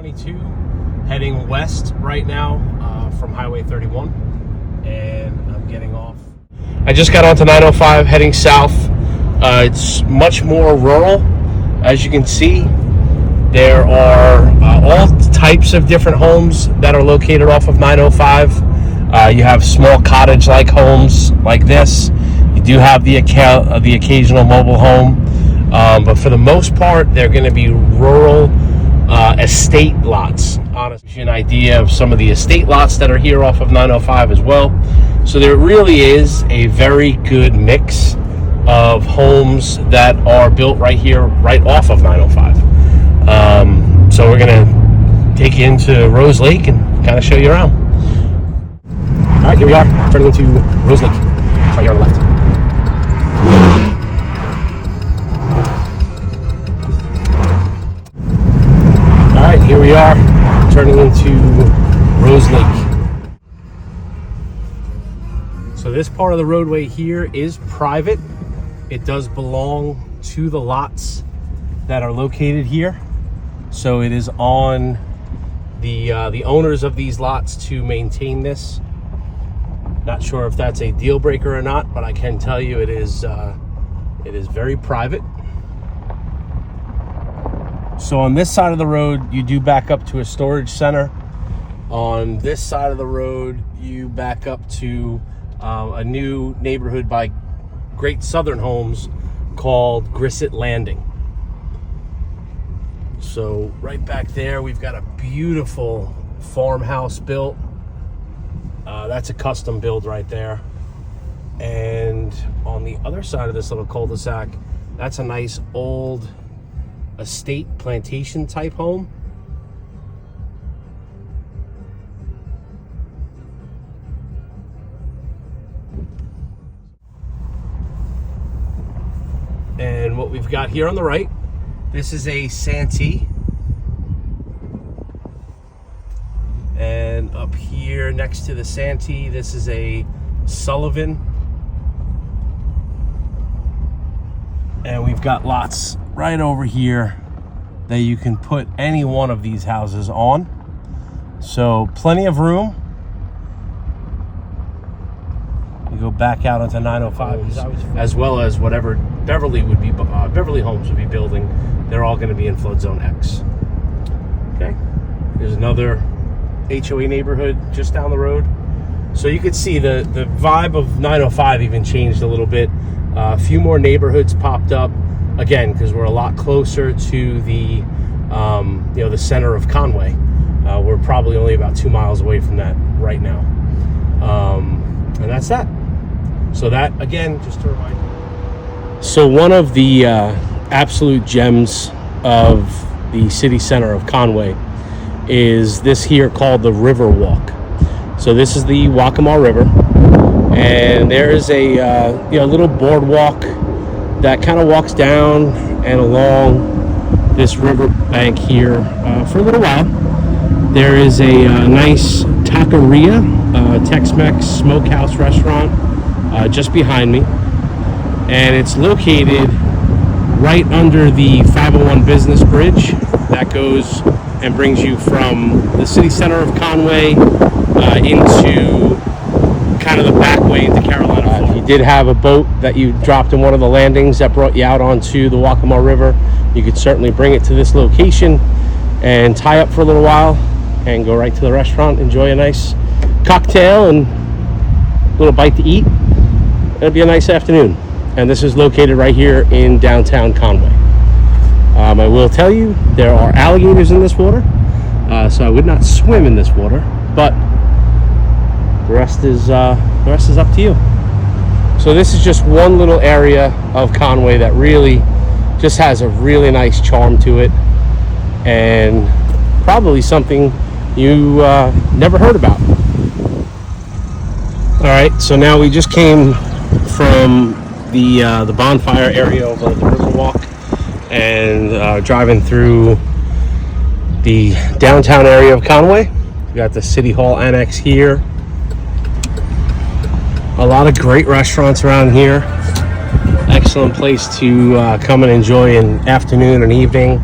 22 heading west right now from Highway 31, and I'm getting off. I just got onto 905 heading south. It's much more rural. As you can see, there are all types of different homes that are located off of 905. You have small cottage-like homes like this. You do have the occasional mobile home, but for the most part, they're going to be rural estate lots. Honestly, an idea of some of the estate lots that are here off of 905 as well. So there really is a very good mix of homes that are built right here, right off of 905. So we're going to take you into Rose Lake and kind of show you around. All right, here we are, turning into Rose Lake. It's right here on the left. All right, here we are, turning into Rose Lake. So this part of the roadway here is private. It does belong to the lots that are located here. So it is on the owners of these lots to maintain this. Not sure if that's a deal breaker or not, but I can tell you it is very private. So on this side of the road, you do back up to a storage center. On this side of the road, you back up to a new neighborhood by Great Southern Homes called Grisset Landing. So right back there, we've got a beautiful farmhouse built. That's a custom build right there. And on the other side of this little cul-de-sac, that's a nice old estate plantation type home. And what we've got here on the right, this is a Santee. And up here next to the Santee, this is a Sullivan. And we've got lots right over here that you can put any one of these houses on. So plenty of room. You go back out onto 905, as well as whatever Beverly Homes would be building. They're all going to be in flood zone X. Okay, there's another HOA neighborhood just down the road. So you could see the vibe of 905 even changed a little bit. A few more neighborhoods popped up, again, because we're a lot closer to the the center of Conway. We're probably only about 2 miles away from that right now. And that's that. So that, again, just to remind you. So one of the absolute gems of the city center of Conway is this here called the Riverwalk. So this is the Waccamaw River, and there is a little boardwalk that kind of walks down and along this river bank here for a little while. There is a nice taqueria, Tex-Mex smokehouse restaurant just behind me, and it's located right under the 501 Business Bridge that goes and brings you from the city center of Conway into kind of the back way into Carolina. If you did have a boat that you dropped in one of the landings that brought you out onto the Waccamaw River, you could certainly bring it to this location and tie up for a little while and go right to the restaurant, enjoy a nice cocktail and a little bite to eat. It'll be a nice afternoon. And this is located right here in downtown Conway. I will tell you, there are alligators in this water, so I would not swim in this water, but the rest is up to you. So this is just one little area of Conway that really just has a really nice charm to it, and probably something you never heard about. All right, so now we just came from the bonfire area over at the Riverwalk, and driving through the downtown area of Conway. We got the City Hall Annex here. A lot of great restaurants around here. Excellent place to come and enjoy an afternoon and evening.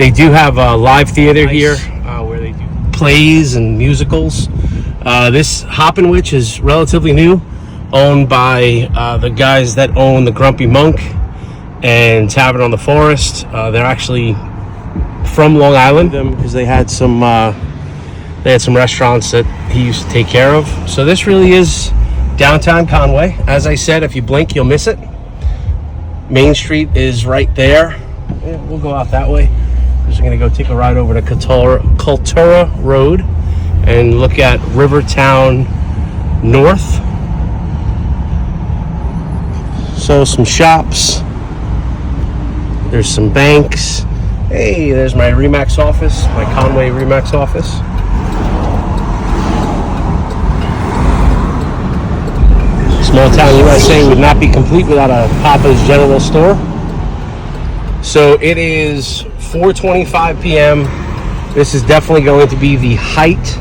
They do have a live theater here where they do plays and musicals. This Hoppin' Witch is relatively new, owned by the guys that own the Grumpy Monk and Tavern on the Forest. They're actually from Long Island because they had some restaurants that he used to take care of. So this really is downtown Conway. As I said, if you blink, you'll miss it. Main Street is right there. Yeah, we'll go out that way. We're going to go take a ride over to Cultura Road and look at Rivertown North. So some shops. There's some banks. Hey, there's my Remax office, my Conway Remax office. Small town USA would not be complete without a Papa's General Store. So it is 4:25 p.m. This is definitely going to be the height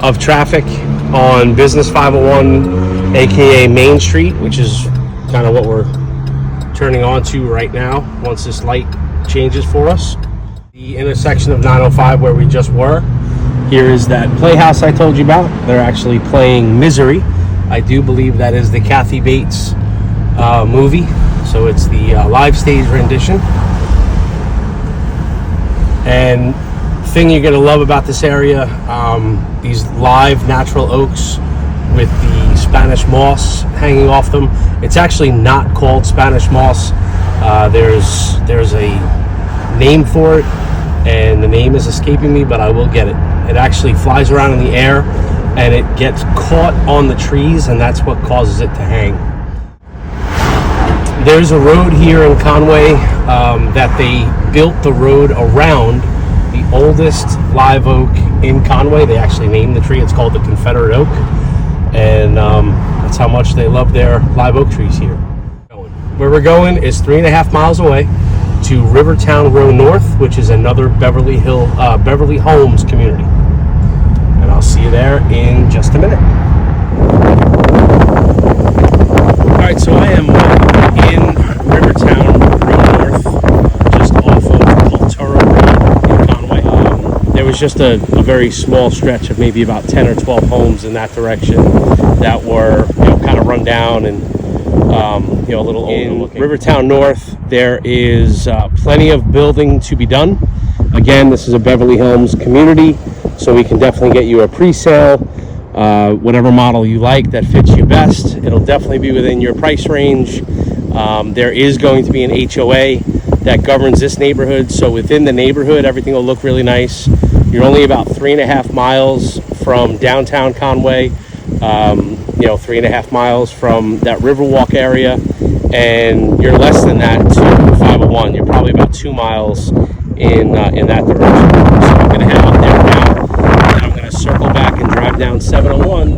of traffic on Business 501, aka Main Street, which is kind of what we're turning onto right now once this light changes for us. The intersection of 905 where we just were. Here is that playhouse I told you about. They're actually playing Misery. I do believe that is the Kathy Bates movie. So it's the live stage rendition. And thing you're gonna love about this area, these live natural oaks with the Spanish moss hanging off them. It's actually not called Spanish moss. There's a name for it, and the name is escaping me, but I will get it. It actually flies around in the air and it gets caught on the trees, and that's what causes it to hang. There's a road here in Conway that they built the road around the oldest live oak in Conway. They actually named the tree. It's called the Confederate Oak, and that's how much they love their live oak trees here. Where we're going is 3.5 miles away to Rivertown Row North, which is another Beverly Homes community. And I'll see you there in just a minute. All right, so I am in Rivertown Row North, just off of Cultura Road in Conway. There was just a very small stretch of maybe about 10 or 12 homes in that direction that were, kind of run down and a little older looking. Rivertown North, there is plenty of building to be done. Again, this is a Beverly Homes community, so we can definitely get you a pre-sale, whatever model you like that fits you best. It'll definitely be within your price range. There is going to be an HOA that governs this neighborhood, so within the neighborhood, everything will look really nice. You're only about 3.5 miles from downtown Conway, 3.5 miles from that Riverwalk area, and you're less than that to 501. You're probably about 2 miles in that direction. So I'm going to head out there now, and I'm going to circle back and drive down 701.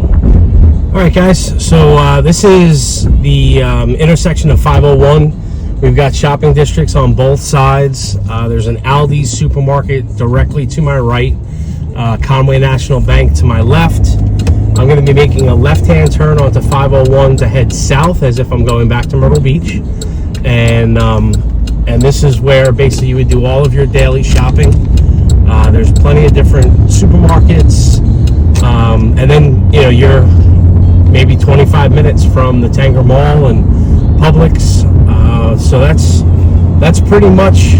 All right, guys. So this is the intersection of 501. We've got shopping districts on both sides. There's an Aldi's supermarket directly to my right, Conway National Bank to my left. I'm going to be making a left-hand turn onto 501 to head south as if I'm going back to Myrtle Beach. And this is where basically you would do all of your daily shopping. There's plenty of different supermarkets. And then, you're maybe 25 minutes from the Tanger Mall and Publix. So that's pretty much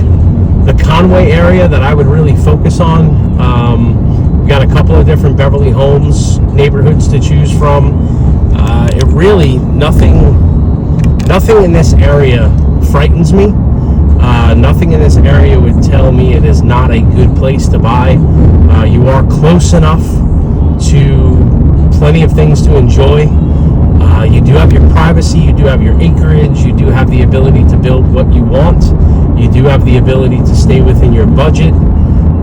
the Conway area that I would really focus on. We've got a couple of different Beverly Homes neighborhoods to choose from. It really, nothing in this area frightens me. Nothing in this area would tell me it is not a good place to buy. You are close enough to plenty of things to enjoy. You do have your privacy, you do have your acreage, you do have the ability to build what you want, you do have the ability to stay within your budget,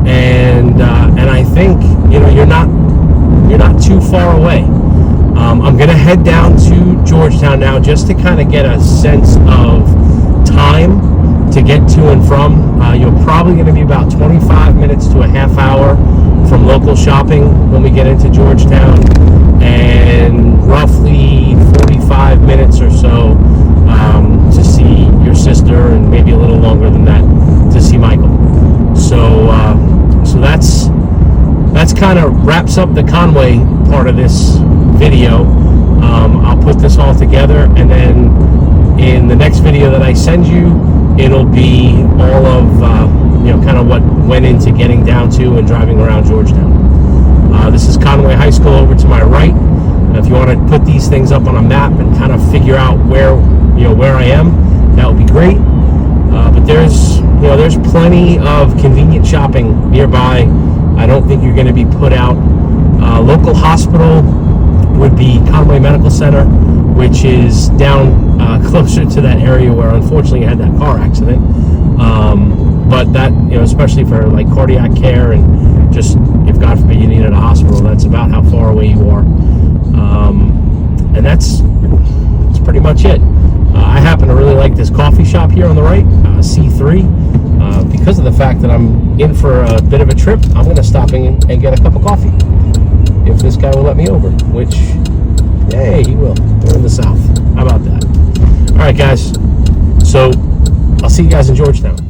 and I think you're not too far away. I'm gonna head down to Georgetown now just to kind of get a sense of time to get to and from. You're probably going to be about 25 minutes to a half hour from local shopping when we get into Georgetown, and roughly 45 minutes or so to see your sister, and maybe a little longer than that to see Michael. So that's kind of wraps up the Conway part of this video. I'll put this all together, and then in the next video that I send you, it'll be all of kind of what went into getting down to and driving around Georgetown. This is Conway High School over to my right. If you want to put these things up on a map and kind of figure out where I am, that would be great. But there's plenty of convenient shopping nearby. I don't think you're going to be put out. Local hospital would be Conway Medical Center, which is down closer to that area where unfortunately you had that car accident. But that, especially for like cardiac care and just if God forbid you needed a hospital, that's about how far away you are. And that's pretty much it. I happen to really like this coffee shop here on the right, C3. Because of the fact that I'm in for a bit of a trip, I'm going to stop in and get a cup of coffee. If this guy will let me over, which, hey, he will. We're in the South. How about that? All right, guys. So I'll see you guys in Georgetown.